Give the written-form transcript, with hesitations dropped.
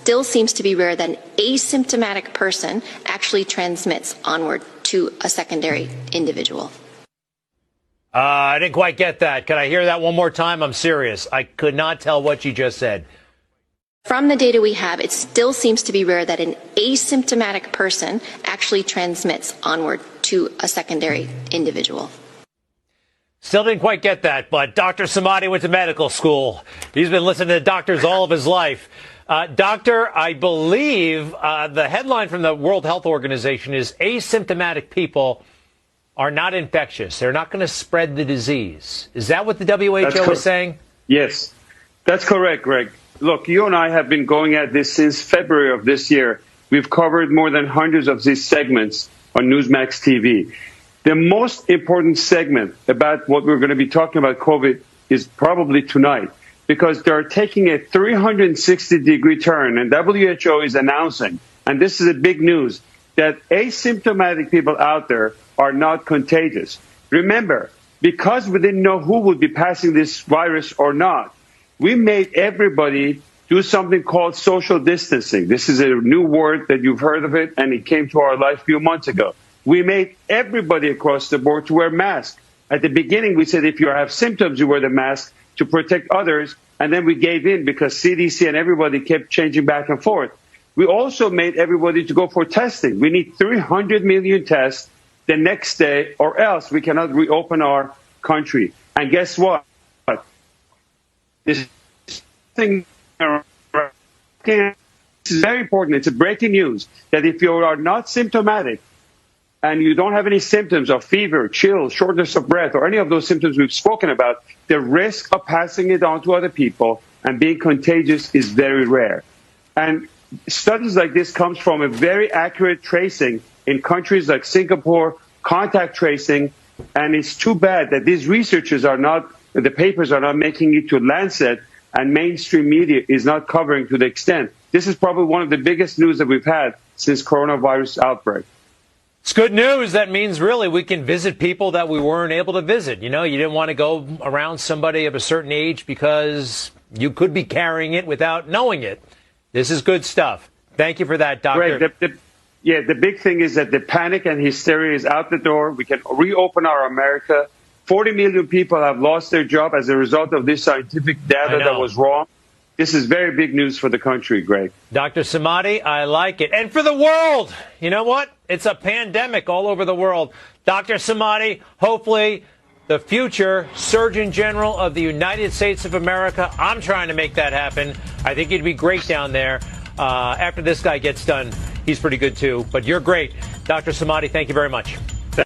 still seems to be rare that an asymptomatic person actually transmits onward to a secondary individual. I didn't quite get that. Can I hear that one more time? I'm serious. I could not tell what you just said. From the data we have, it still seems to be rare that an asymptomatic person actually transmits onward to a secondary individual. Still didn't quite get that, but Dr. Samadi went to medical school. He's been listening to doctors all of his life. Doctor, I believe the headline from the World Health Organization is asymptomatic people are not infectious. They're not going to spread the disease. Is that what the WHO is saying? Yes, that's correct, Greg. Look, you and I have been going at this since February of this year. We've covered more than hundreds of these segments on Newsmax TV. The most important segment about what we're going to be talking about COVID is probably tonight, because they're taking a 360-degree turn, and WHO is announcing, and this is a big news, that asymptomatic people out there are not contagious. Remember, because we didn't know who would be passing this virus or not, we made everybody do something called social distancing. This is a new word that you've heard of it, and it came to our life a few months ago. We made everybody across the board to wear masks. At the beginning, we said if you have symptoms, you wear the mask to protect others, and then we gave in because CDC and everybody kept changing back and forth. We also made everybody to go for testing. We need 300 million tests the next day, or else we cannot reopen our country. And guess what? This thing this is very important. It's a breaking news that if you are not symptomatic and you don't have any symptoms of fever, chills, shortness of breath, or any of those symptoms we've spoken about, the risk of passing it on to other people and being contagious is very rare. And studies like this comes from a very accurate tracing in countries like Singapore, contact tracing, and it's too bad that these researchers are not, the papers are not making it to Lancet, and mainstream media is not covering to the extent. This is probably one of the biggest news that we've had since coronavirus outbreak. It's good news. That means really we can visit people that we weren't able to visit. You know, you didn't want to go around somebody of a certain age because you could be carrying it without knowing it. This is good stuff. Thank you for that, Doctor. Greg, the big thing is that the panic and hysteria is out the door. We can reopen our America. 40 million people have lost their job as a result of this scientific data that was wrong. This is very big news for the country, Greg. Dr. Samadi, I like it. And for the world. You know what? It's a pandemic all over the world. Dr. Samadi, hopefully the future Surgeon General of the United States of America. I'm trying to make that happen. I think he'd be great down there. After this guy gets done, he's pretty good too. But you're great. Dr. Samadi, thank you very much.